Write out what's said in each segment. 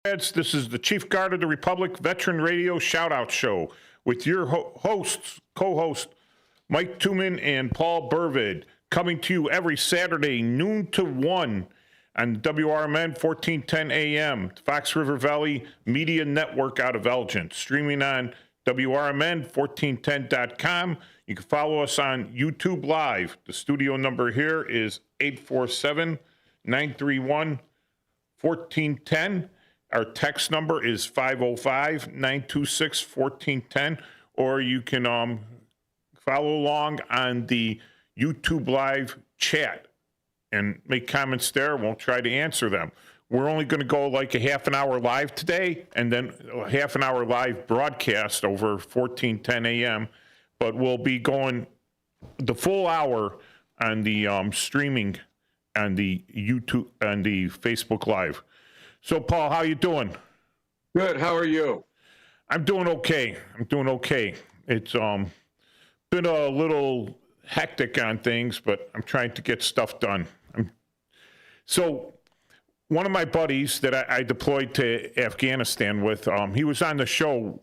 This is the Chief Guard of the Republic Veteran Radio Shoutout Show with your co-host, Mike Tuman and Paul Burvid, coming to you every Saturday, noon to 1 on WRMN 1410 AM, Fox River Valley Media Network out of Elgin, streaming on WRMN1410.com. You can follow us on YouTube Live. The studio number here is 847-931-1410. Our text number is 505-926-1410, or you can follow along on the YouTube Live chat and make comments there. We'll try to answer them. We're only going to go like a half an hour live today, and then a half an hour live broadcast over 1410 AM, but we'll be going the full hour on the streaming on the YouTube and the Facebook Live. So, Paul, how you doing? Good. How are you? I'm doing okay. It's been a little hectic on things, but I'm trying to get stuff done. So one of my buddies that I deployed to Afghanistan with, he was on the show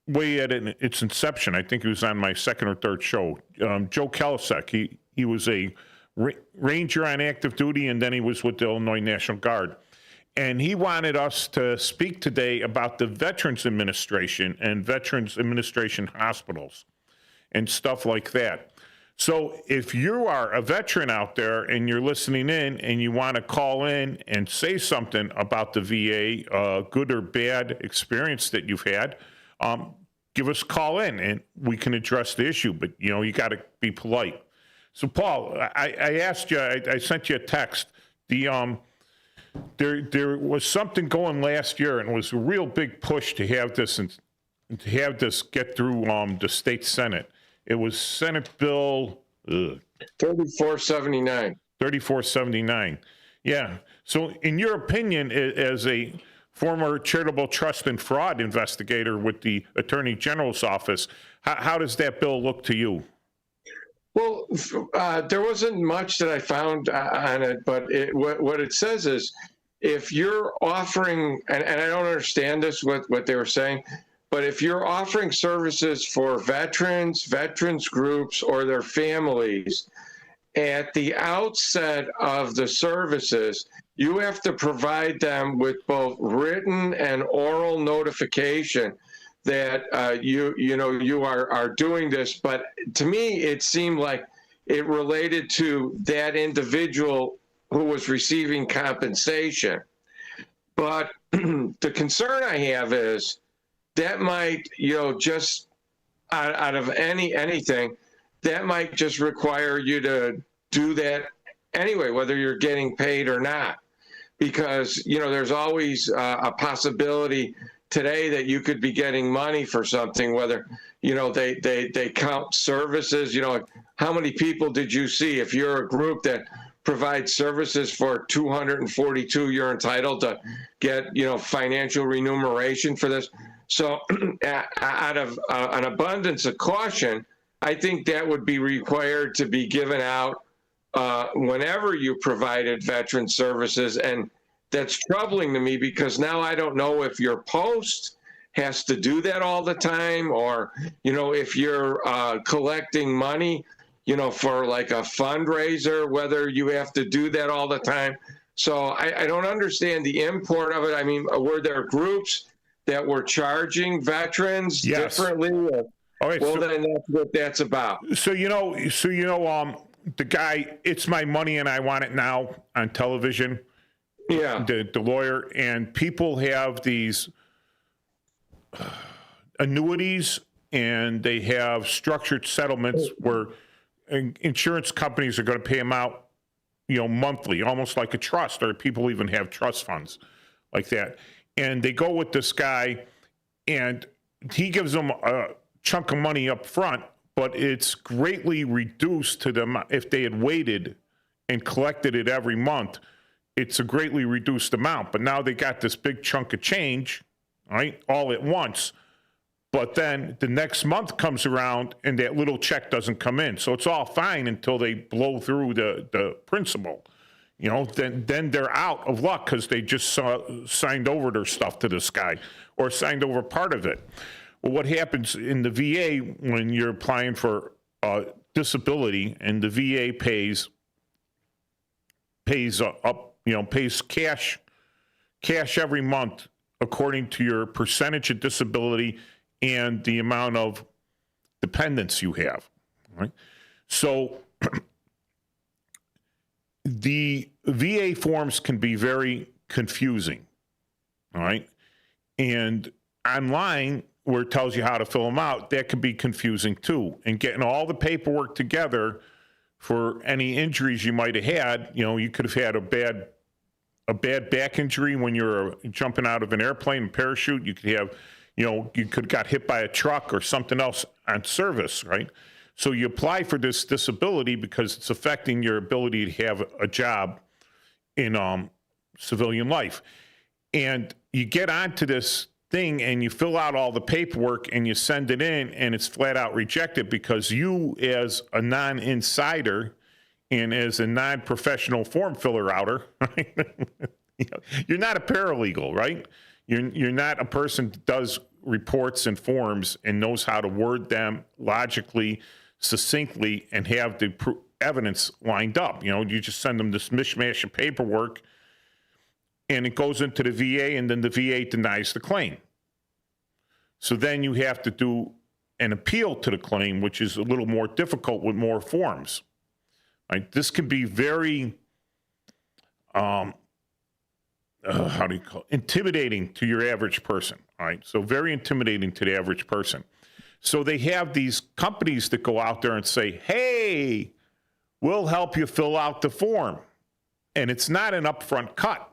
way at its inception. I think he was on my second or third show. Joe Kalasek. He was a ranger on active duty, and then he was with the Illinois National Guard. And he wanted us to speak today about the Veterans Administration and Veterans Administration hospitals and stuff like that. So if you are a veteran out there and you're listening in and you want to call in and say something about the VA, good or bad experience that you've had, give us a call in and we can address the issue. But, you got to be polite. So, Paul, I asked you, I sent you a text. There was something going last year, and it was a real big push to have this and to have this get through the state Senate. It was Senate Bill 3479. 3479. Yeah. So, in your opinion, as a former charitable trust and fraud investigator with the Attorney General's office, how does that bill look to you? Well, there wasn't much that I found on it, but what it says is if you're offering, and I don't understand this, what they were saying, but if you're offering services for veterans groups, or their families, at the outset of the services, you have to provide them with both written and oral notification that you are doing this. But to me, it seemed like it related to that individual who was receiving compensation. But the concern I have is that might, just out of anything, that might just require you to do that anyway, whether you're getting paid or not. Because, there's always a possibility today that you could be getting money for something, whether, they count services, how many people did you see? If you're a group that provides services for 242, you're entitled to get, financial remuneration for this. So out of an abundance of caution, I think that would be required to be given out whenever you provided veteran services. And that's troubling to me because now I don't know if your post has to do that all the time, or, if you're collecting money, for like a fundraiser, whether you have to do that all the time. So I don't understand the import of it. I mean, were there groups that were charging veterans differently? All right, well, then that's what that's about. So, the guy, It's My Money and I Want It Now on television. Yeah. The lawyer, and people have these annuities, and they have structured settlements where insurance companies are going to pay them out, monthly, almost like a trust, or people even have trust funds like that. And they go with this guy, and he gives them a chunk of money up front, but it's greatly reduced to them if they had waited and collected it every month. It's a greatly reduced amount, but now they got this big chunk of change, right, all at once. But then the next month comes around and that little check doesn't come in. So it's all fine until they blow through the principal. then they're out of luck because they just signed over their stuff to this guy or signed over part of it. Well, what happens in the VA when you're applying for disability and the VA pays cash every month according to your percentage of disability and the amount of dependents you have, right? So the VA forms can be very confusing, all right? And online, where it tells you how to fill them out, that can be confusing too. And getting all the paperwork together for any injuries you might have had, you could have had a bad back injury when you're jumping out of an airplane and parachute. You could have, you could have got hit by a truck or something else on service, right? So you apply for this disability because it's affecting your ability to have a job in civilian life. And you get onto this thing and you fill out all the paperwork and you send it in and it's flat out rejected because you, as a non-insider and as a non-professional form filler outer, right? You're not a paralegal, right? You're not a person that does reports and forms and knows how to word them logically, succinctly, and have the evidence lined up. You just send them this mishmash of paperwork and it goes into the VA and then the VA denies the claim. So then you have to do an appeal to the claim, which is a little more difficult with more forms. Right? This can be very, intimidating to your average person. All right, so very intimidating to the average person. So they have these companies that go out there and say, "Hey, we'll help you fill out the form," and it's not an upfront cut.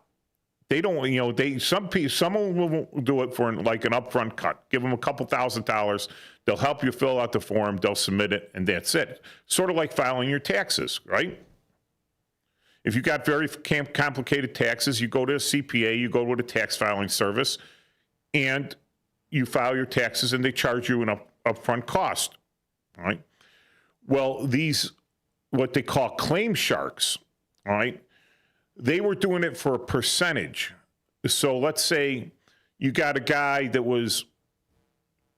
They don't, someone will do it for like an upfront cut. Give them a couple $1,000. They'll help you fill out the form. They'll submit it, and that's it. Sort of like filing your taxes, right? If you got very complicated taxes, you go to a CPA, you go to a tax filing service, and you file your taxes, and they charge you an upfront cost, all right? Well, these, what they call claim sharks, all right, they were doing it for a percentage. So let's say you got a guy that was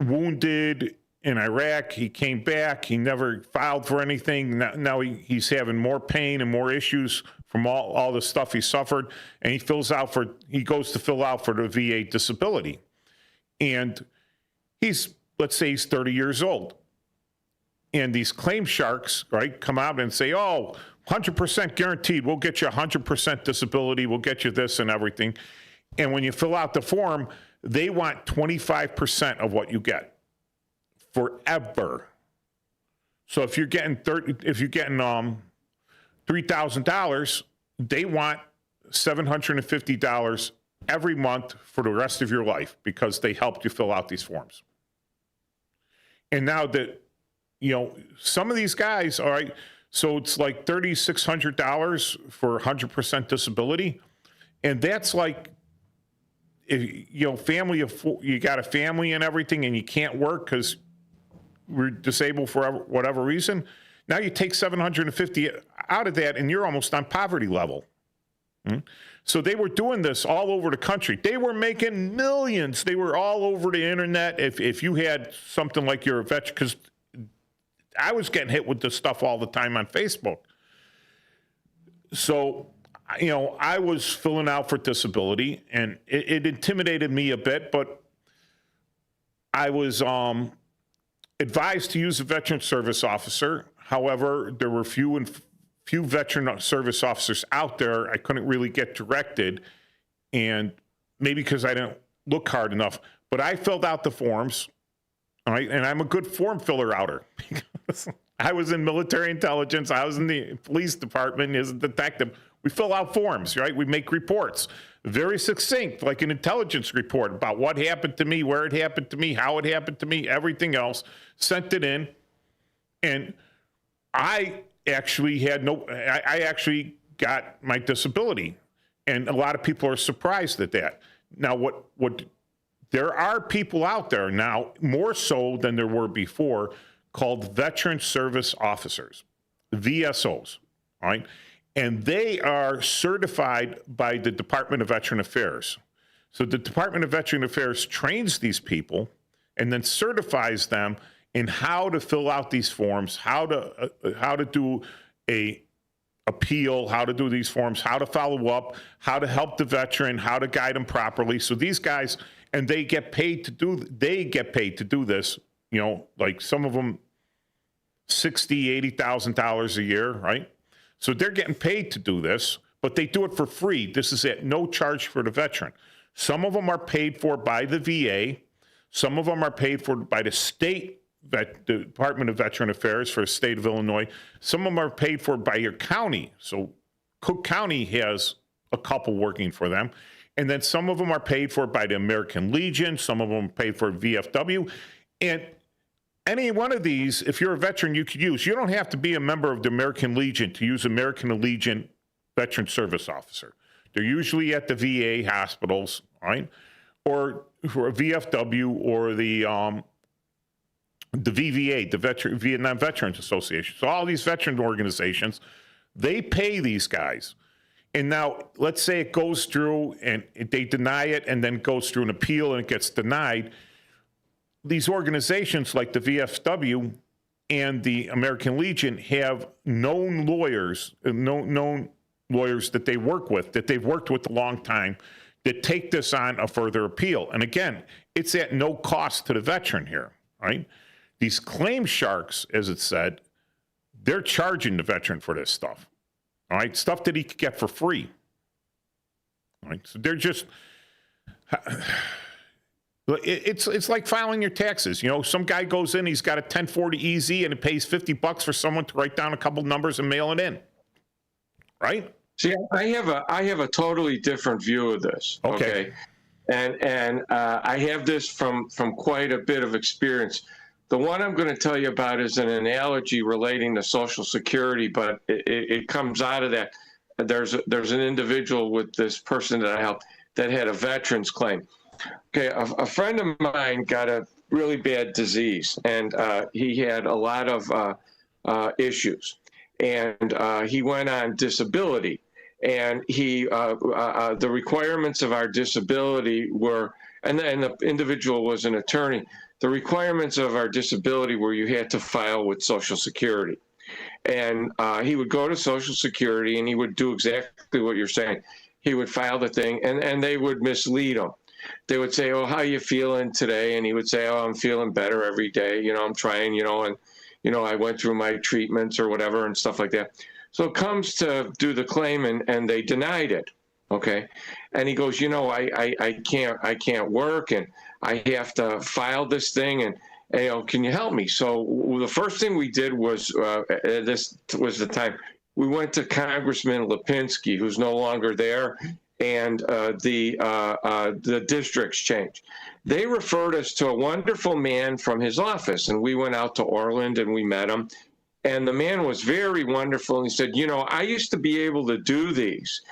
wounded in Iraq. He came back. He never filed for anything. Now he's having more pain and more issues from all the stuff he suffered. And he goes to fill out for the VA disability. And let's say he's 30 years old. And these claim sharks, right, come out and say, "Oh, 100% guaranteed. We'll get you 100% disability. We'll get you this and everything." And when you fill out the form, they want 25% of what you get forever. So if you're getting $3,000, they want $750 every month for the rest of your life because they helped you fill out these forms. And now that, some of these guys, all right, so it's like $3,600 for 100% disability. And that's like, family of four, you got a family and everything and you can't work because we're disabled for whatever reason. Now you take $750 out of that and you're almost on poverty level. So they were doing this all over the country. They were making millions. They were all over the internet. If you had something like you're a veteran, because I was getting hit with this stuff all the time on Facebook. So, I was filling out for disability and it intimidated me a bit, but I was advised to use a veteran service officer. However, there were few veteran service officers out there. I couldn't really get directed, and maybe because I didn't look hard enough, but I filled out the forms. All right, and I'm a good form filler outer. I was in military intelligence. I was in the police department as a detective. We fill out forms, right? We make reports, very succinct, like an intelligence report about what happened to me, where it happened to me, how it happened to me, everything else. Sent it in, and I actually got my disability, and a lot of people are surprised at that. Now, there are people out there now, more so than there were before, called veteran service officers, VSOs, all right? and they are certified by the Department of Veteran Affairs. So the Department of Veteran Affairs trains these people and then certifies them in how to fill out these forms, how to do a appeal, how to do these forms, how to follow up, how to help the veteran, how to guide them properly. So these guys, and they get paid to do this, you know, like some of them $60,000, $80,000 a year, right? So they're getting paid to do this, but they do it for free. This is at no charge for the veteran. Some of them are paid for by the VA. Some of them are paid for by the the Department of Veteran Affairs for the state of Illinois. Some of them are paid for by your county. So Cook County has a couple working for them. And then some of them are paid for by the American Legion. Some of them are paid for VFW. And any one of these, if you're a veteran, you could use. You don't have to be a member of the American Legion to use American Legion Veteran Service Officer. They're usually at the VA hospitals, right? Or for a VFW or the VVA, the Vietnam Veterans Association. So all these veteran organizations, they pay these guys. And now let's say it goes through and they deny it and then goes through an appeal and it gets denied. These organizations like the VFW and the American Legion have known lawyers, known lawyers that they work with, that they've worked with a long time, that take this on a further appeal. And again, it's at no cost to the veteran here, right? These claim sharks, as it said, they're charging the veteran for this stuff, all right? Stuff that he could get for free, all right? So they're just, it's like filing your taxes. You know, some guy goes in, he's got a 1040 EZ and it pays $50 for someone to write down a couple numbers and mail it in, right? See, I have a totally different view of this. Okay. And I have this from quite a bit of experience. The one I'm going to tell you about is an analogy relating to Social Security, but it comes out of that. There's an individual with this person that I helped that had a veteran's claim. Okay, a friend of mine got a really bad disease, and he had a lot of issues, and he went on disability. And the requirements of our disability were, and the individual was an attorney. The requirements of our disability were you had to file with Social Security. And he would go to Social Security and he would do exactly what you're saying. He would file the thing and they would mislead him. They would say, oh, how you feeling today? And he would say, oh, I'm feeling better every day. You know, I'm trying, and, I went through my treatments or whatever and stuff like that. So it comes to do the claim and they denied it. Okay. And he goes, I can't work and I have to file this thing and can you help me? So the first thing we did was, this was the time, we went to Congressman Lipinski, who's no longer there, and the districts changed. They referred us to a wonderful man from his office, and we went out to Orland and we met him. And the man was very wonderful. And he said, I used to be able to do these,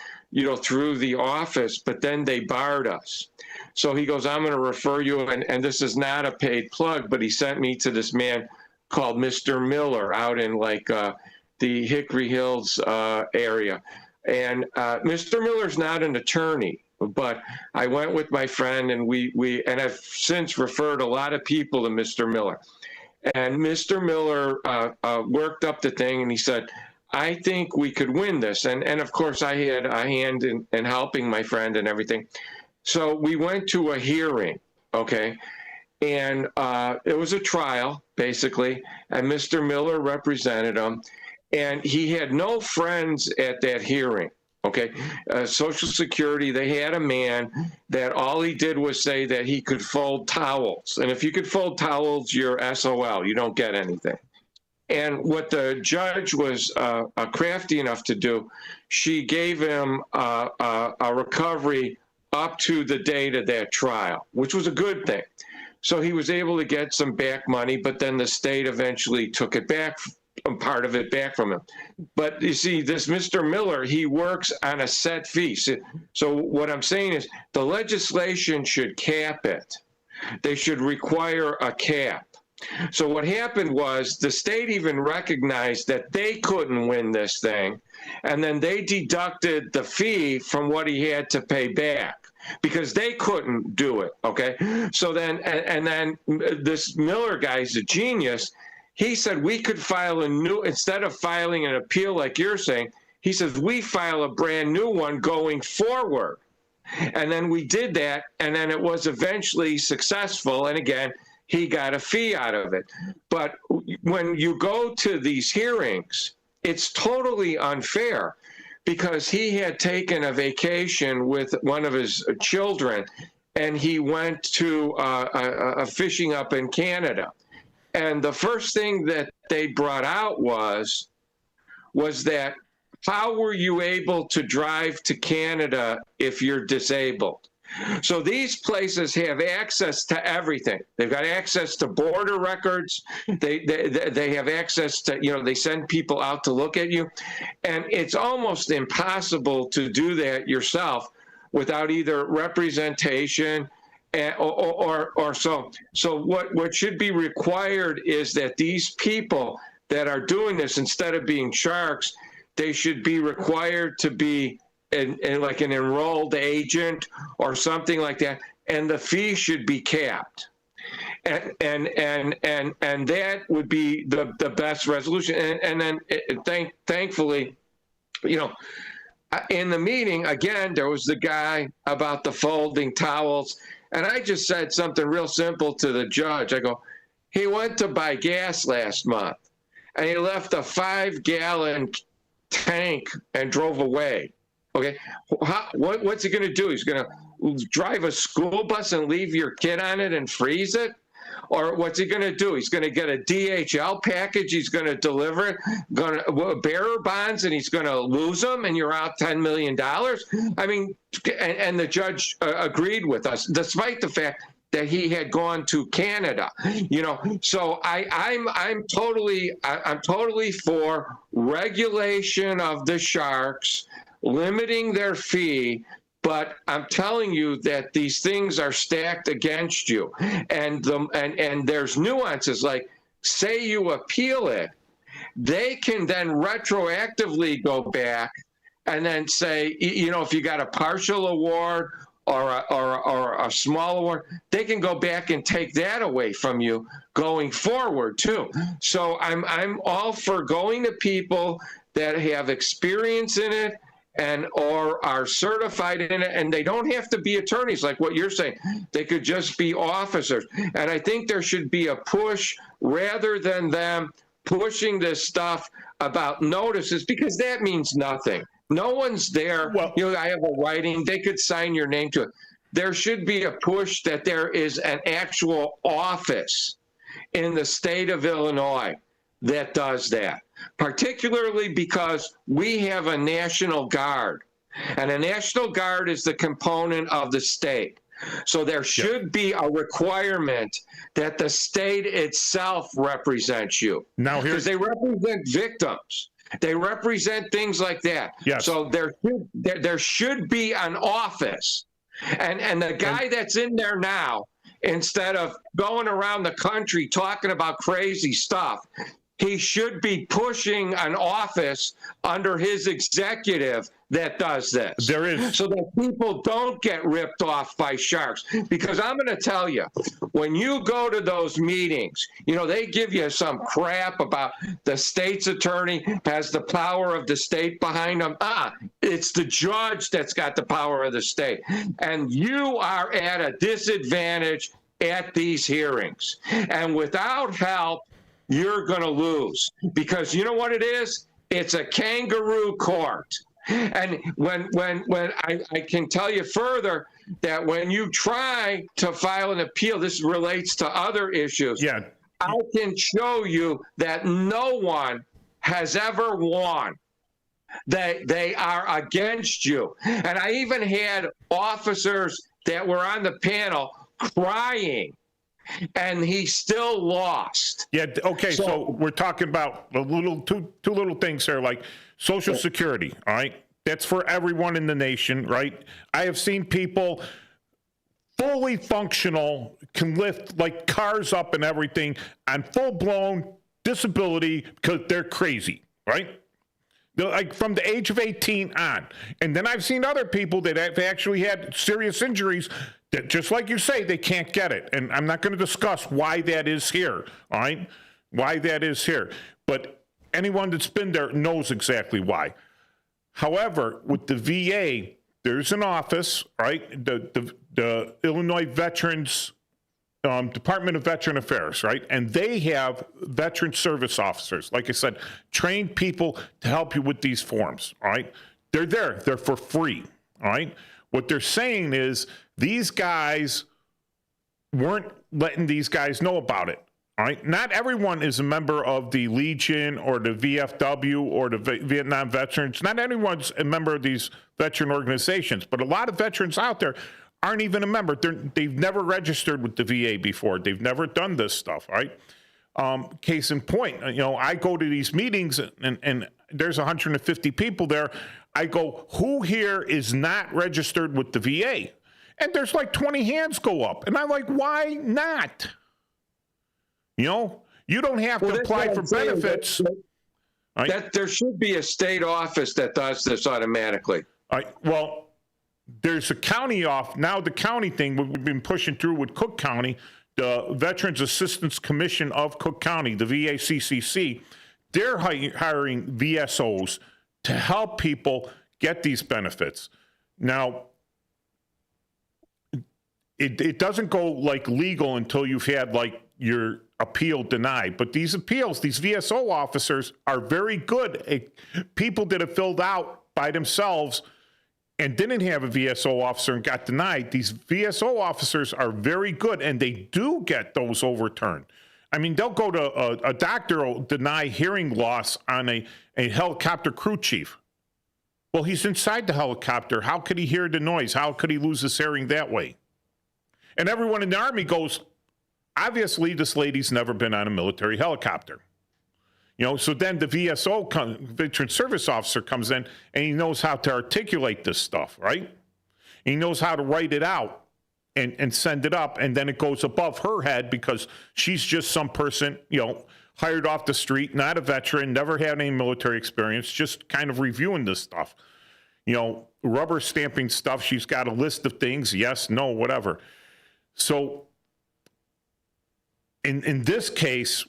through the office, but then they barred us. So he goes, I'm going to refer you. And this is not a paid plug, but he sent me to this man called Mr. Miller out in the Hickory Hills area. And Mr. Miller's not an attorney, but I went with my friend and and I've since referred a lot of people to Mr. Miller. And Mr. Miller worked up the thing and he said, I think we could win this. And of course, I had a hand in helping my friend and everything. So we went to a hearing, okay? And it was a trial, basically, and Mr. Miller represented him. And he had no friends at that hearing, okay? Social Security, they had a man that all he did was say that he could fold towels. And if you could fold towels, you're SOL, you don't get anything. And what the judge was crafty enough to do, she gave him a recovery up to the date of that trial, which was a good thing. So he was able to get some back money, but then the state eventually took it back, part of it back from him. But you see, this Mr. Miller, he works on a set fee. So what I'm saying is the legislation should cap it. They should require a cap. So what happened was the state even recognized that they couldn't win this thing, and then they deducted the fee from what he had to pay back because they couldn't do it. Okay, so then and then this Miller guy's a genius. He said we could file a new, instead of filing an appeal like you're saying, he says we file a brand new one going forward. And then we did that, and then it was eventually successful. And again, he got a fee out of it. But when you go to these hearings, it's totally unfair because he had taken a vacation with one of his children, and he went to a fishing up in Canada. And the first thing that they brought out was that, how were you able to drive to Canada if you're disabled? So these places have access to everything. They've got access to border records. They have access to, they send people out to look at you. And it's almost impossible to do that yourself without either representation or so. So what should be required is that these people that are doing this, instead of being sharks, they should be required to be like an enrolled agent or something like that, and the fee should be capped. And that would be the best resolution. And then thankfully, in the meeting, again, there was the guy about the folding towels. And I just said something real simple to the judge. I go, he went to buy gas last month, and he left a 5-gallon tank and drove away. Okay, what's he going to do? He's going to drive a school bus and leave your kid on it and freeze it? Or what's he going to do? He's going to get a DHL package. He's going to deliver it, going to bearer bonds, and he's going to lose them, and you're out $10 million. I mean, and the judge agreed with us, despite the fact that he had gone to Canada, So I'm totally for regulation of the sharks, limiting their fee. But I'm telling you that these things are stacked against you, and there's nuances. Like, say you appeal it, they can then retroactively go back and then say, if you got a partial award or a small award, they can go back and take that away from you going forward too. So I'm all for going to people that have experience in it or are certified in it, and they don't have to be attorneys like what you're saying. They could just be officers. And I think there should be a push rather than them pushing this stuff about notices, because that means nothing. No one's there. Well, I have a writing. They could sign your name to it. There should be a push that there is an actual office in the state of Illinois that does that, particularly because we have a National Guard, and a National Guard is the component of the state. So there should be a requirement that the state itself represents you. Now, because they represent victims. They represent things like that. Yes. So there should be an office. And the guy that's in there now, instead of going around the country talking about crazy stuff, he should be pushing an office under his executive that does this. There is. So that people don't get ripped off by sharks. Because I'm going to tell you, when you go to those meetings, they give you some crap about the state's attorney has the power of the state behind them. It's the judge that's got the power of the state. And you are at a disadvantage at these hearings. And without help, you're going to lose, because you know what it is? It's a kangaroo court. And when I can tell you further that when you try to file an appeal, this relates to other issues. Yeah. I can show you that no one has ever won. They are against you. And I even had officers that were on the panel crying, and he still lost. Yeah. Okay. So we're talking about two little things here, like Social Security. All right. That's for everyone in the nation, right? I have seen people fully functional, can lift like cars up and everything on full-blown disability because they're crazy, right? They're like from the age of 18 on. And then I've seen other people that have actually had serious injuries that, just like you say, they can't get it. And I'm not going to discuss why that is here, all right? Why that is here. But anyone that's been there knows exactly why. However, with the VA, there's an office, right? The Illinois Veterans Department of Veteran Affairs, right? And they have veteran service officers, like I said, trained people to help you with these forms, all right? They're there. They're for free, all right? What they're saying is these guys weren't letting these guys know about it, all right? Not everyone is a member of the Legion or the VFW or the Vietnam Veterans. Not everyone's a member of these veteran organizations, but a lot of veterans out there aren't even a member. They've never registered with the VA before. They've never done this stuff, right? Case in point, I go to these meetings and there's 150 people there. I go, who here is not registered with the VA? And there's like 20 hands go up. And I'm like, why not? You don't have to apply for benefits. That there should be a state office that does this automatically. Well, there's a county now the county thing we've been pushing through with Cook County, the Veterans Assistance Commission of Cook County, the VACCC, they're hiring VSOs to help people get these benefits. Now, it doesn't go like legal until you've had like your appeal denied. But these appeals, these VSO officers are very good at people that have filled out by themselves and didn't have a VSO officer and got denied. These VSO officers are very good, and they do get those overturned. I mean, they'll go to a doctor will deny hearing loss on a helicopter crew chief. Well, he's inside the helicopter. How could he hear the noise? How could he lose his hearing that way? And everyone in the Army goes, obviously, this lady's never been on a military helicopter. So then the VSO, Veteran Service Officer, comes in and he knows how to articulate this stuff, right? He knows how to write it out and send it up, and then it goes above her head because she's just some person, hired off the street, not a veteran, never had any military experience, just kind of reviewing this stuff. Rubber stamping stuff. She's got a list of things, yes, no, whatever. So in this case,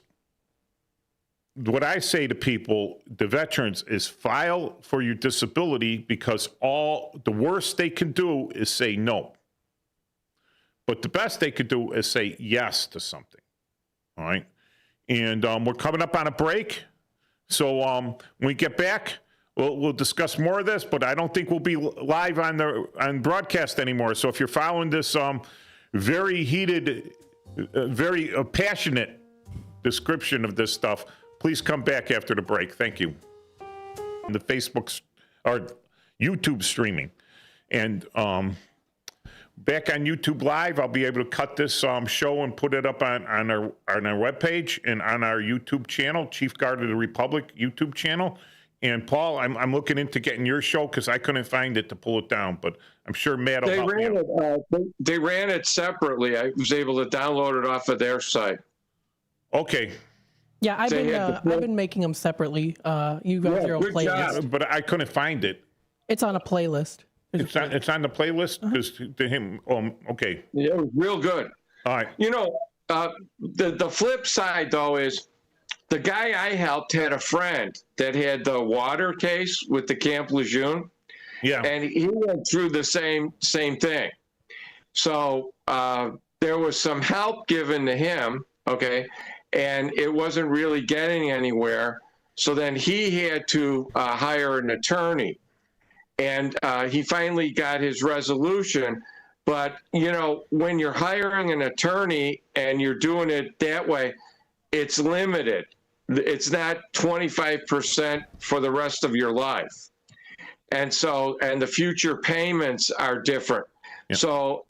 what I say to people, the veterans, is file for your disability because the worst they can do is say no. But the best they could do is say yes to something. All right. And we're coming up on a break. So when we get back, we'll discuss more of this, but I don't think we'll be live on broadcast anymore. So if you're following this very heated, very passionate description of this stuff, please come back after the break. Thank you. The Facebook or YouTube streaming. And back on YouTube Live, I'll be able to cut this show and put it up on our webpage and on our YouTube channel, Chief Guard of the Republic YouTube channel. And Paul, I'm looking into getting your show because I couldn't find it to pull it down, but I'm sure Matt will help me. They ran it separately. I was able to download it off of their site. Okay. Yeah, I've been making them separately. You got your own playlist. Job. But I couldn't find it. It's on a playlist. It's on the playlist? Because to him, okay. Yeah, it was real good. All right. The flip side, though, is the guy I helped had a friend that had the water case with the Camp Lejeune. Yeah. And he went through the same thing. So there was some help given to him, okay, and it wasn't really getting anywhere. So then he had to hire an attorney. And he finally got his resolution. But, when you're hiring an attorney and you're doing it that way, it's limited. It's not 25% for the rest of your life. And the future payments are different. Yeah. So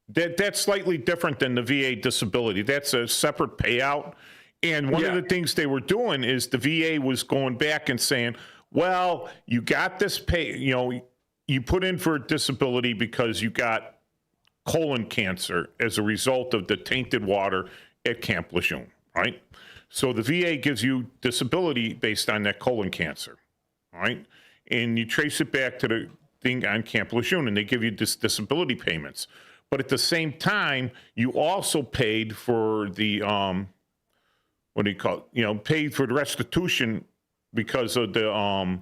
that's slightly different than the VA disability. That's a separate payout. And one of the things they were doing is the VA was going back and saying, well, you got this pay, you put in for a disability because you got colon cancer as a result of the tainted water at Camp Lejeune, right? So the VA gives you disability based on that colon cancer, all right? And you trace it back to the thing on Camp Lejeune, and they give you disability payments. But at the same time, you also paid for the, what do you call it? You know, paid for the restitution because of the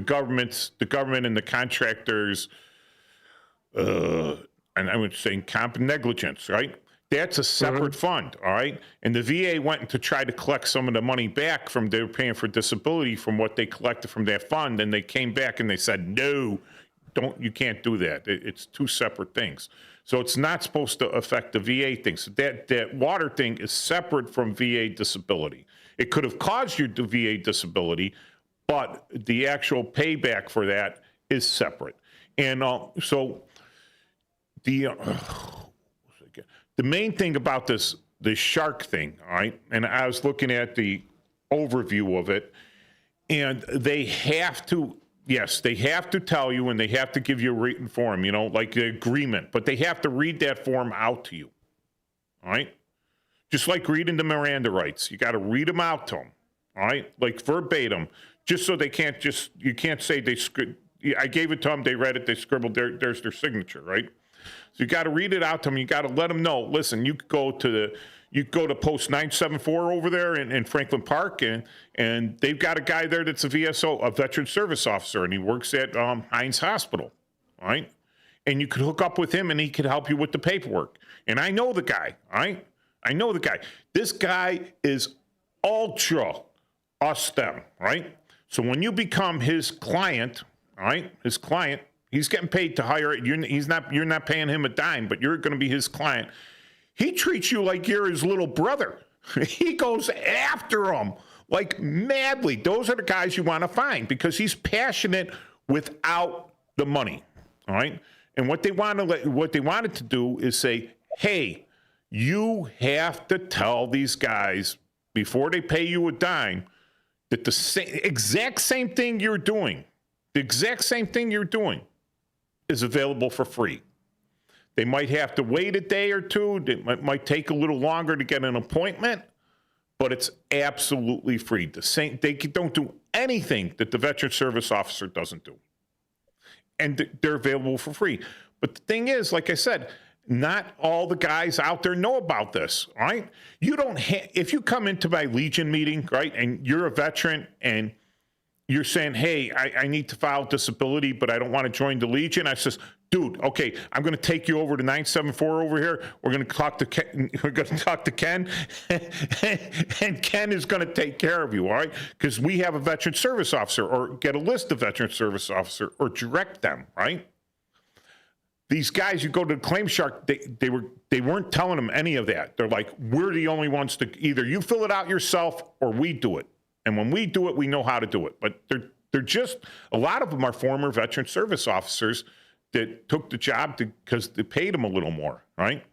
government and the contractors, and I would say negligence, right? That's a separate fund, all right? And the VA went to try to collect some of the money back from they were paying for disability from what they collected from that fund, and they came back and they said, no, you can't do that. It's two separate things. So it's not supposed to affect the VA thing. So that water thing is separate from VA disability. It could have caused you the VA disability, but the actual payback for that is separate. And so the main thing about this shark thing, all right, and I was looking at the overview of it, and they have to, yes, they have to tell you and they have to give you a written form, you know, like the agreement, but they have to read that form out to you, all right? Just like reading the Miranda rights. You got to read them out to them, all right? Like verbatim, just so they can't just, you can't say I gave it to them, they read it, they scribbled, there's their signature, right? So you got to read it out to them. You got to let them know, listen, you go to post 974 over there in Franklin Park, and they've got a guy there that's a VSO, a veteran service officer, and he works at Hines Hospital, all right? And you could hook up with him, and he could help you with the paperwork. And I know the guy, all right? I know the guy. This guy is ultra us them, right? So when you become his client, all right, his client, he's getting paid to hire it. You're not paying him a dime, but you're going to be his client. He treats you like you're his little brother. He goes after him like madly. Those are the guys you want to find because he's passionate without the money. All right. And what they wanted to do is say, hey, you have to tell these guys before they pay you a dime that the exact same thing you're doing, is available for free. They might have to wait a day or two. It might take a little longer to get an appointment, but it's absolutely free. They don't do anything that the veteran service officer doesn't do. And they're available for free. But the thing is, like I said, not all the guys out there know about this, all right? You don't if you come into my Legion meeting, right, and you're a veteran and you're saying, hey, I need to file disability, but I don't want to join the Legion. I says, dude, okay, I'm going to take you over to 974 over here. We're going to talk to Ken. And Ken is going to take care of you, all right? Because we have a veteran service officer, or get a list of veteran service officer, or direct them, right? These guys, you go to the Claim Shark, they weren't telling them any of that. They're like, we're the only ones to either you fill it out yourself or we do it. And when we do it, we know how to do it. But they're just, a lot of them are former veteran service officers that took the job because they paid them a little more, right?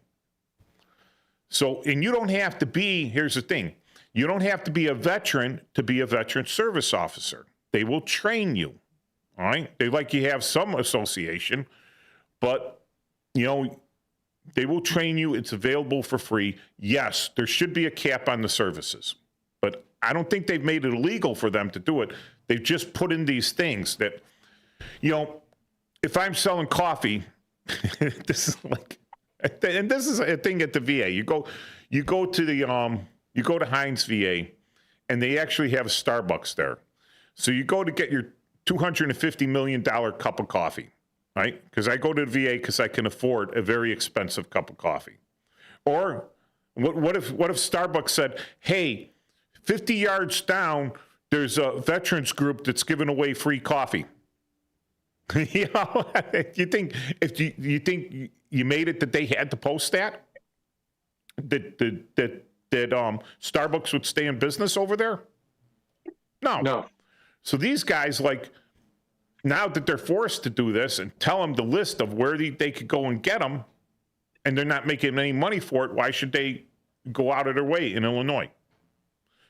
So, and you don't have to be, here's the thing, you don't have to be a veteran to be a veteran service officer. They will train you, all right? They like you have some association, but, you know, they will train you. It's available for free. Yes, there should be a cap on the services, but I don't think they've made it illegal for them to do it. They've just put in these things that, you know, if I'm selling coffee, this is like, and this is a thing at the VA. You go to Hines VA, and they actually have a Starbucks there. So you go to get your $250 million cup of coffee, right? Because I go to the VA because I can afford a very expensive cup of coffee. Or what if Starbucks said, hey, 50 yards down, there's a veterans group that's giving away free coffee. You know, you think you made it that they had to post that Starbucks would stay in business over there? No. So these guys, like, now that they're forced to do this and tell them the list of where they could go and get them, and they're not making any money for it, why should they go out of their way in Illinois?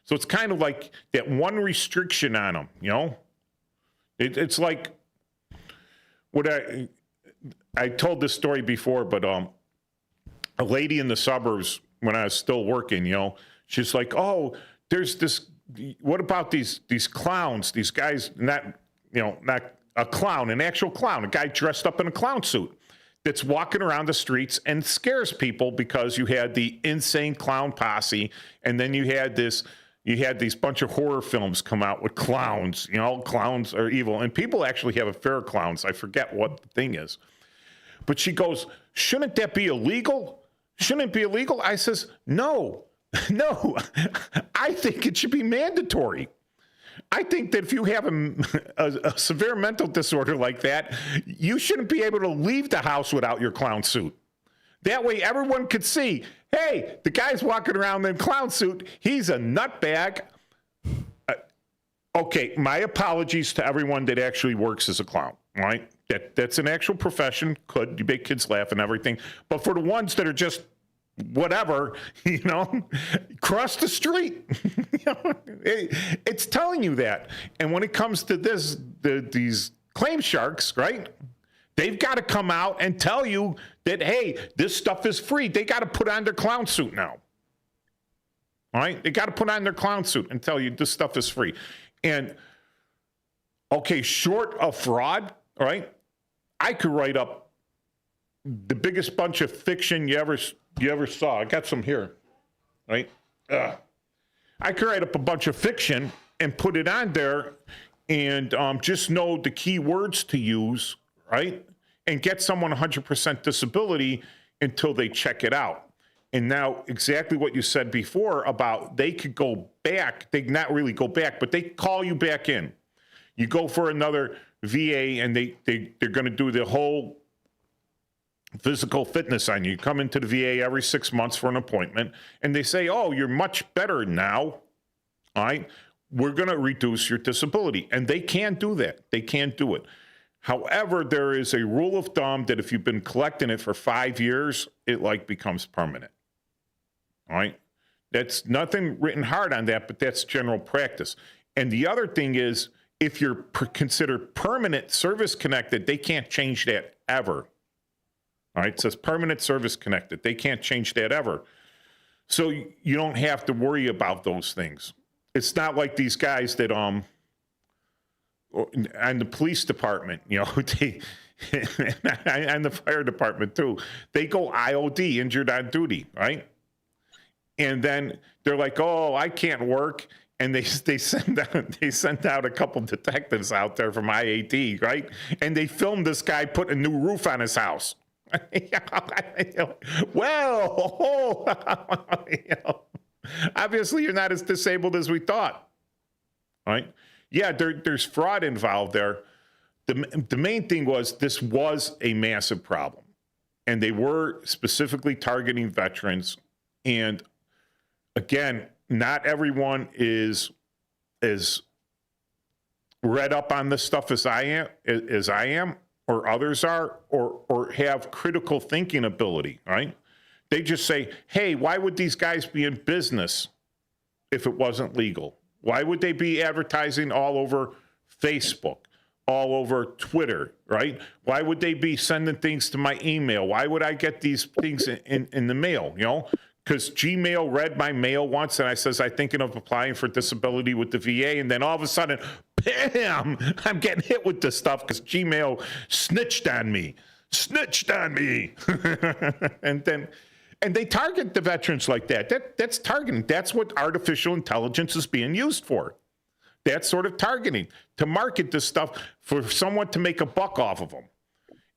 So it's kind of like that one restriction on them, you know? It's like what I told this story before, but a lady in the suburbs when I was still working, she's like, oh, there's this, what about these clowns, these guys, not a clown, an actual clown, a guy dressed up in a clown suit that's walking around the streets and scares people because you had the insane clown posse. And then you had these bunch of horror films come out with clowns, clowns are evil. And people actually have a fear of clowns. I forget what the thing is. But she goes, shouldn't that be illegal? Shouldn't it be illegal? I says, no, I think it should be mandatory. I think that if you have a severe mental disorder like that, you shouldn't be able to leave the house without your clown suit. That way everyone could see, hey, the guy's walking around in a clown suit. He's a nutbag. Okay, my apologies to everyone that actually works as a clown, right? That's an actual profession. You make kids laugh and everything. But for the ones that are just whatever, cross the street. It's telling you that. And when it comes to these claim sharks, right? They've got to come out and tell you that, hey, this stuff is free. They got to put on their clown suit now. All right? They got to put on their clown suit and tell you this stuff is free. And, okay, short of fraud, all right, I could write up the biggest bunch of fiction you ever saw. I got some here, right? I could write up a bunch of fiction and put it on there and just know the key words to use, right? And get someone 100% disability until they check it out. And now exactly what you said before about they could go back. They not really go back, but they call you back in. You go for another VA and they're going to do the whole physical fitness on you. You come into the VA every 6 months for an appointment and they say, oh, you're much better now. All right. We're going to reduce your disability. And they can't do that. They can't do it. However, there is a rule of thumb that if you've been collecting it for 5 years, it becomes permanent. All right. That's nothing written hard on that, but that's general practice. And the other thing is, if you're considered permanent service connected, they can't change that ever. All right. It says permanent service connected. They can't change that ever. So you don't have to worry about those things. It's not like these guys that, and the police department, and the fire department too, they go IOD, injured on duty, right? And then they're like, oh, I can't work. And they send out a couple detectives out there from IAD, right? And they filmed this guy put a new roof on his house. Well, obviously you're not as disabled as we thought, right? Yeah, there's fraud involved there. The main thing was this was a massive problem, and they were specifically targeting veterans. And again, not everyone is as read up on this stuff as I am, or others are, or have critical thinking ability, right? They just say, hey, why would these guys be in business if it wasn't legal? Why would they be advertising all over Facebook, all over Twitter, right? Why would they be sending things to my email? Why would I get these things in the mail, Because Gmail read my mail once and I says, I'm thinking of applying for disability with the VA. And then all of a sudden, bam, I'm getting hit with this stuff because Gmail snitched on me. And they target the veterans like that. That's targeting. That's what artificial intelligence is being used for. That sort of targeting, to market this stuff for someone to make a buck off of them.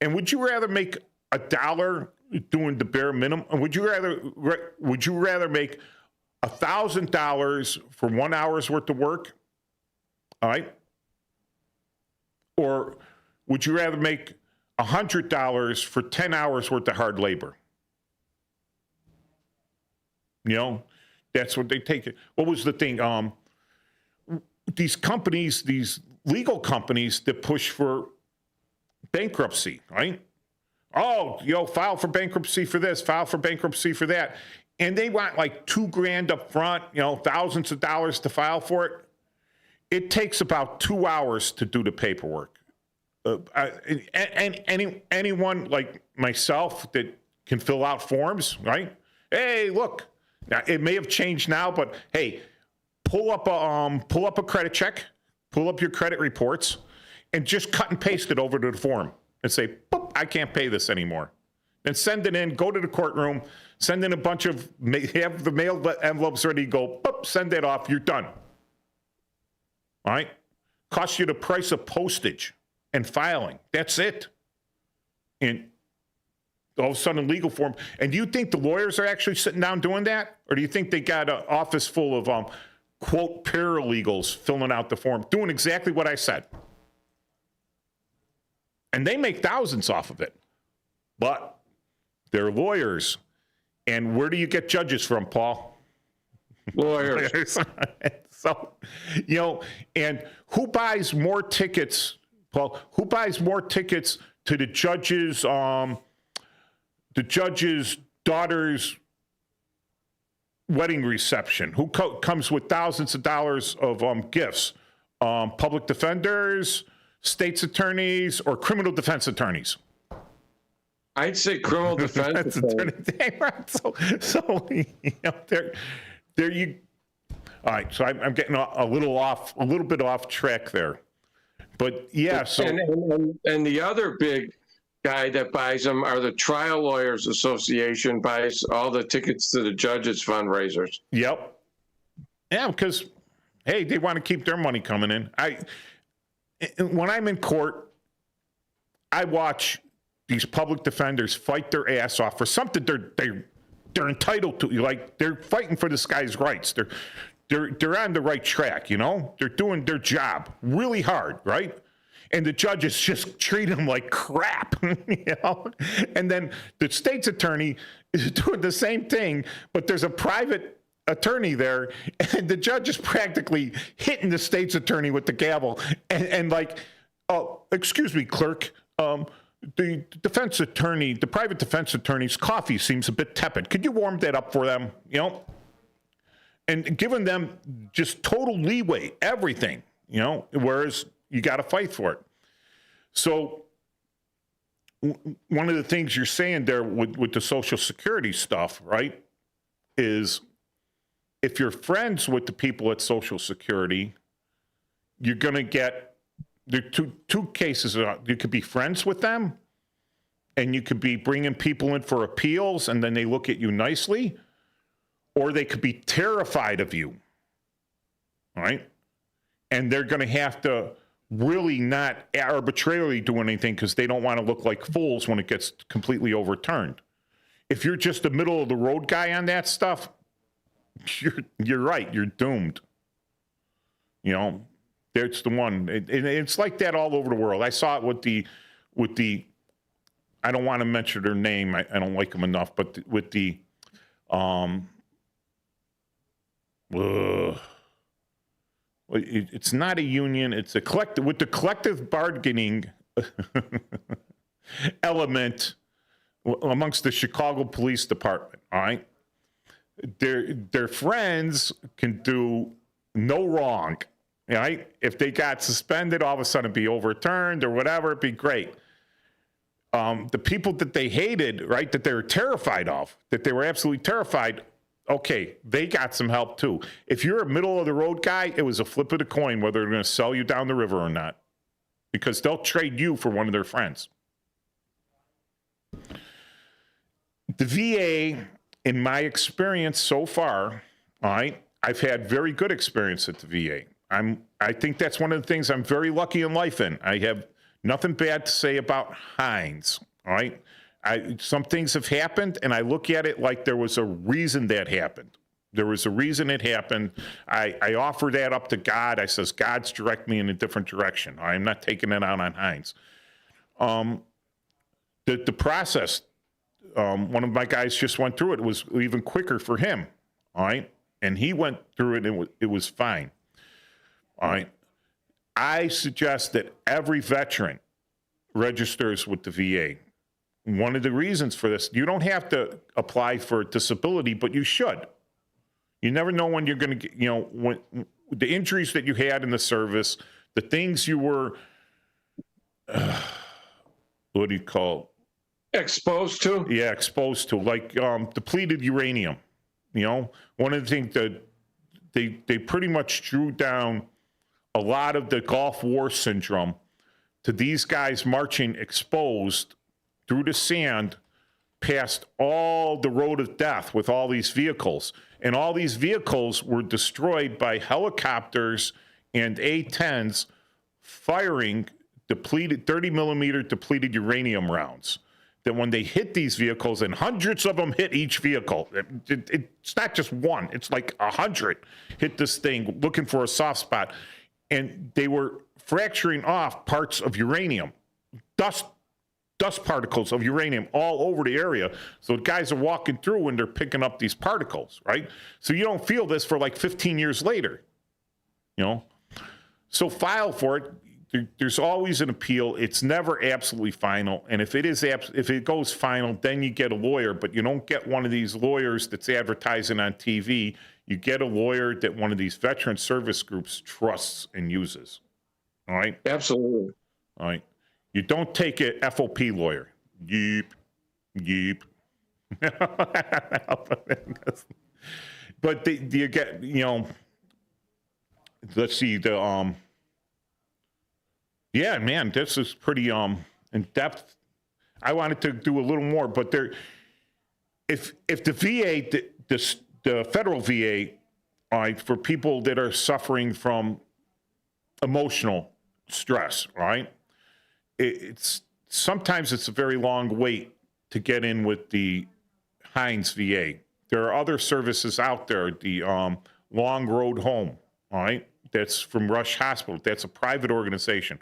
And would you rather make $1 doing the bare minimum? Would you rather make $1,000 for 1 hour's worth of work? All right. Or would you rather make $100 for 10 hours worth of hard labor? That's what they take it. What was the thing? These companies, these legal companies that push for bankruptcy, right? Oh, file for bankruptcy for this, file for bankruptcy for that. And they want like $2,000 up front, thousands of dollars to file for it. It takes about 2 hours to do the paperwork. And anyone like myself that can fill out forms, right? Hey, look, now, it may have changed now, but hey, pull up a credit check, pull up your credit reports, and just cut and paste it over to the form and say, boop, I can't pay this anymore. Then send it in, go to the courtroom, send in a bunch of, have the mail envelopes ready, go, boop, send that off, you're done. All right? Costs you the price of postage and filing. That's it. And all of a sudden, legal form. And do you think the lawyers are actually sitting down doing that? Or do you think they got an office full of, quote, paralegals filling out the form, doing exactly what I said? And they make thousands off of it. But they're lawyers. And where do you get judges from, Paul? Lawyers. So, you know, and who buys more tickets, Paul? Who buys more tickets to the judge's daughter's wedding reception? Who comes with thousands of dollars of gifts? Public defenders, state's attorneys, or criminal defense attorneys? I'd say criminal defense attorney. So you know, there you. All right, so I'm getting a little bit off track there, but yeah. So and the other big guy that buys them are the Trial Lawyers Association, buys all the tickets to the judges' fundraisers. Yep. Yeah, because hey, they want to keep their money coming in. When I'm in court, I watch these public defenders fight their ass off for something they're entitled to. Like, they're fighting for this guy's rights. They're on the right track, you know? They're doing their job really hard, right? And the judges just treat them like crap, you know? And then the state's attorney is doing the same thing, but there's a private attorney there, and the judge is practically hitting the state's attorney with the gavel and like, oh, excuse me, clerk, the defense attorney, the private defense attorney's coffee seems a bit tepid. Could you warm that up for them? You know? And giving them just total leeway, everything, you know, whereas you got to fight for it. So one of the things you're saying there with the Social Security stuff, right, is if you're friends with the people at Social Security, you're going to get, there are two cases. You could be friends with them, and you could be bringing people in for appeals, and then they look at you nicely, or they could be terrified of you, all right? And they're going to have to really not arbitrarily do anything because they don't want to look like fools when it gets completely overturned. If you're just a middle of the road guy on that stuff, you're right, you're doomed. You know, that's the one. It's like that all over the world. I saw it with the I don't want to mention their name. I don't like them enough, but with the it's not a union, it's a collective, with the collective bargaining element amongst the Chicago Police Department, all right? Their friends can do no wrong, right? If they got suspended, all of a sudden it'd be overturned or whatever, it'd be great. The people that they hated, right, that they were terrified of, that they were absolutely terrified, okay, they got some help too. If you're a middle of the road guy, it was a flip of the coin whether they're going to sell you down the river or not, because they'll trade you for one of their friends. The VA, in my experience so far, all right, I've had very good experience at the VA. I think that's one of the things I'm very lucky in life in. I have nothing bad to say about Hines, all right? Some things have happened, and I look at it like there was a reason that happened. There was a reason it happened. I offer that up to God. I says, God's direct me in a different direction. I'm not taking it out on Hines. The process, one of my guys just went through it. It was even quicker for him, all right? And he went through it, and it was fine, all right? I suggest that every veteran registers with the VA. One of the reasons for this, you don't have to apply for disability, but you should. You never know when you're going to get, you know, when the injuries that you had in the service, the things you were, what do you call, Exposed to? Yeah, exposed to, like depleted uranium. You know, one of the things that they pretty much drew down a lot of the Gulf War syndrome to these guys marching exposed through the sand past all the road of death with all these vehicles. And all these vehicles were destroyed by helicopters and A-10s firing depleted 30 millimeter depleted uranium rounds. That when they hit these vehicles, and hundreds of them hit each vehicle, it's not just one, it's like 100 hit this thing looking for a soft spot. And they were fracturing off parts of uranium, dust particles of uranium all over the area. So guys are walking through and they're picking up these particles, right? So you don't feel this for like 15 years later, you know? So file for it. There's always an appeal. It's never absolutely final. And if it goes final, then you get a lawyer, but you don't get one of these lawyers that's advertising on TV. You get a lawyer that one of these veteran service groups trusts and uses. All right? Absolutely. All right. You don't take a FOP lawyer. Yeep. But you get, you know, let's see, yeah, man, this is pretty in depth. I wanted to do a little more, but if the VA, the federal VA, all right, for people that are suffering from emotional stress, right? Sometimes it's a very long wait to get in with the Hines VA. There are other services out there, the Long Road Home, all right? That's from Rush Hospital. That's a private organization.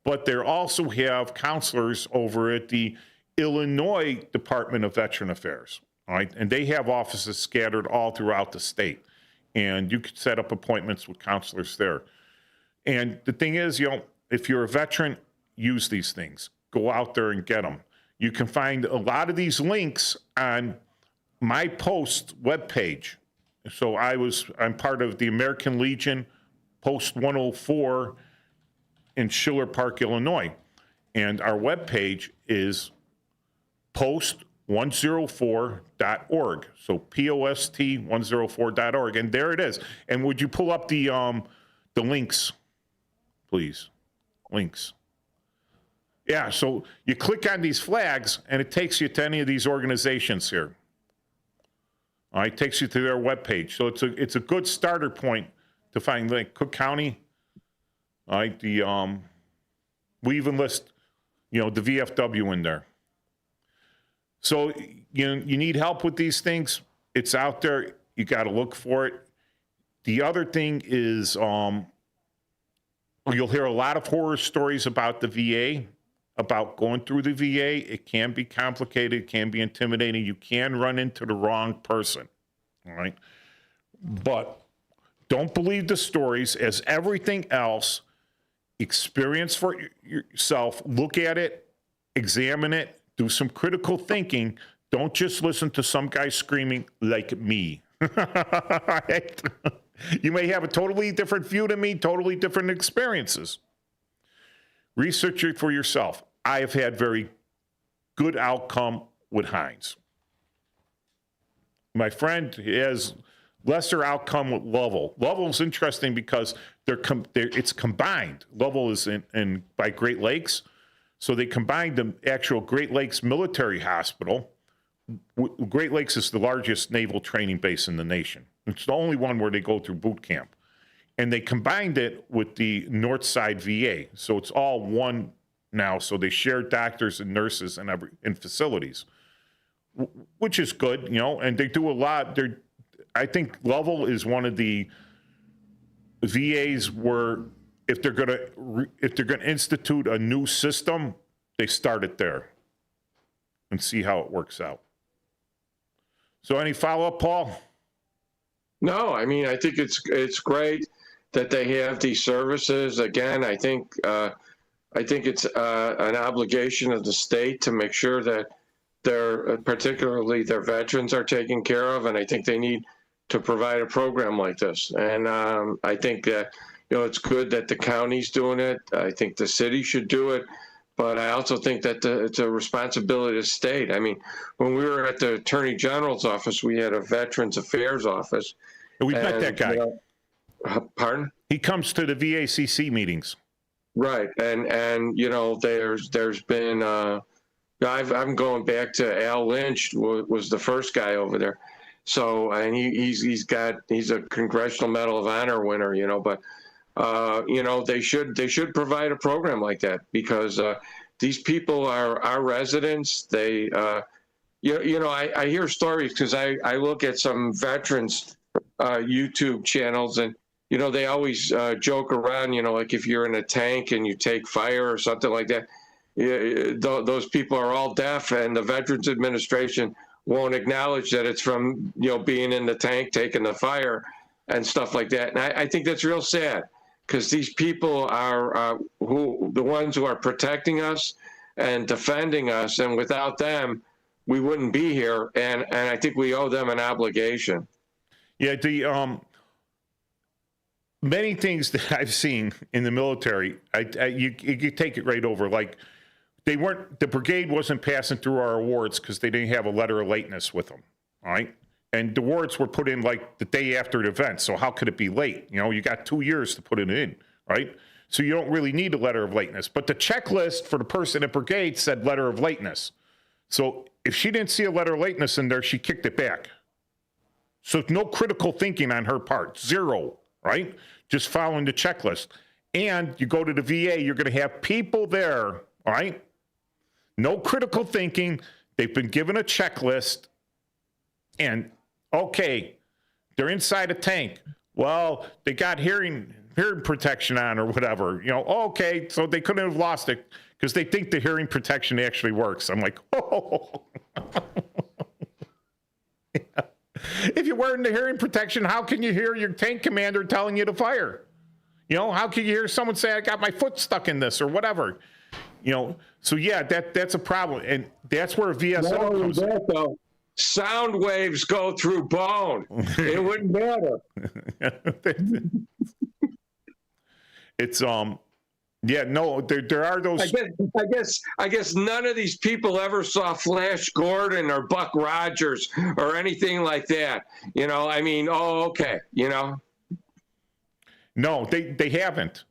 But they also have counselors over at the Illinois Department of Veteran Affairs, all right? And they have offices scattered all throughout the state. And you could set up appointments with counselors there. And the thing is, you know, if you're a veteran, use these things. Go out there and get them. You can find a lot of these links on my Post webpage. So I'm part of the American Legion Post 104 in Schiller Park, Illinois. And our webpage is post104.org. So POST104.org. And there it is. And would you pull up the links, please? Links. Yeah, so you click on these flags and it takes you to any of these organizations here. All right, takes you to their webpage. So it's a good starter point to find, like, Cook County. All right, we even list, you know, the VFW in there. So you need help with these things. It's out there. You got to look for it. The other thing is, you'll hear a lot of horror stories about the VA, about going through the VA. It can be complicated, it can be intimidating. You can run into the wrong person, all right? But don't believe the stories. As everything else, experience for yourself, look at it, examine it, do some critical thinking. Don't just listen to some guy screaming like me. Right? You may have a totally different view than me, totally different experiences. Research it for yourself. I have had very good outcome with Hines. My friend has lesser outcome with Lovell. Lovell is interesting because it's combined. Lovell is in by Great Lakes, so they combined the actual Great Lakes Military Hospital. Great Lakes is the largest naval training base in the nation. It's the only one where they go through boot camp. And they combined it with the Northside VA. So it's all one now. So they share doctors and nurses and facilities, which is good, you know, and they do a lot. I think Lovell is one of the VAs where if they're going to institute a new system, they start it there and see how it works out. So any follow-up, Paul? No, I mean, I think it's great that they have these services. Again, I think it's an obligation of the state to make sure that particularly their veterans are taken care of, and I think they need to provide a program like this. And I think that, you know, it's good that the county's doing it. I think the city should do it. but I also think that it's a responsibility of the state. I mean, when we were at the Attorney General's office, we had a Veterans Affairs office. We met that guy. Pardon? He comes to the VACC meetings. Right, and you know, there's been I'm going back to Al Lynch was the first guy over there. So, and he's a Congressional Medal of Honor winner, you know, but you know, they should provide a program like that, because these people are our residents. They you know, I hear stories because I look at some veterans YouTube channels, and you know, they always joke around, you know, like if you're in a tank and you take fire or something like that, those people are all deaf, and the Veterans Administration won't acknowledge that it's from, you know, being in the tank, taking the fire and stuff like that. And I think that's real sad, because these people are the ones who are protecting us and defending us, and without them, we wouldn't be here. And I think we owe them an obligation. Yeah, the many things that I've seen in the military, you take it right over. Like, the brigade wasn't passing through our awards because they didn't have a letter of lateness with them, all right? And the awards were put in like the day after the event, so how could it be late? You know, you got 2 years to put it in, right? So you don't really need a letter of lateness. But the checklist for the person at brigade said letter of lateness. So if she didn't see a letter of lateness in there, she kicked it back. So no critical thinking on her part, zero, right? Just following the checklist. And you go to the VA, you're going to have people there, all right? No critical thinking. They've been given a checklist, and okay, they're inside a tank. Well, they got hearing protection on or whatever. You know, okay, so they couldn't have lost it because they think the hearing protection actually works. I'm like, oh. Yeah. If you're wearing the hearing protection, how can you hear your tank commander telling you to fire? You know, how can you hear someone say, I got my foot stuck in this or whatever? You know, so yeah, that's a problem. And that's where VSO comes in. Sound waves go through bone. It wouldn't matter. It's yeah, no, there are those. I guess none of these people ever saw Flash Gordon or Buck Rogers or anything like that. You know, I mean, oh, okay, you know. No, they haven't.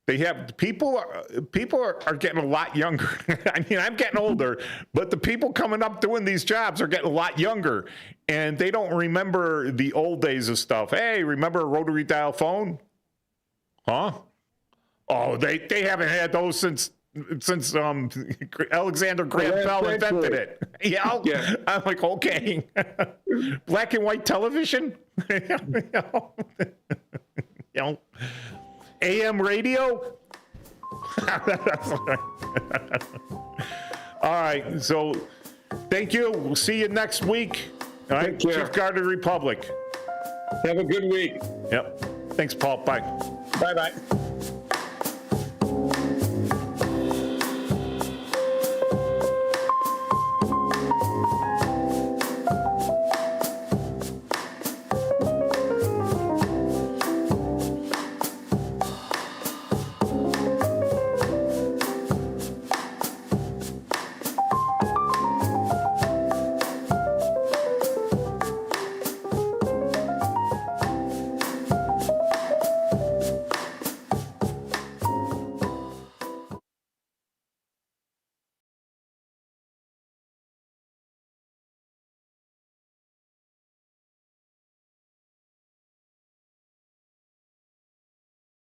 They have people are getting a lot younger. I mean, I'm getting older, but the people coming up doing these jobs are getting a lot younger, and they don't remember the old days of stuff. Hey, remember a rotary dial phone? Huh? Oh, they haven't had those since Alexander Graham Bell invented it. Yeah, yeah. I'm like, okay. Black and white television? You know, AM radio? All right, so thank you. We'll see you next week. All right, Chief Guard of the Republic. Have a good week. Yep. Thanks, Paul. Bye. Bye-bye.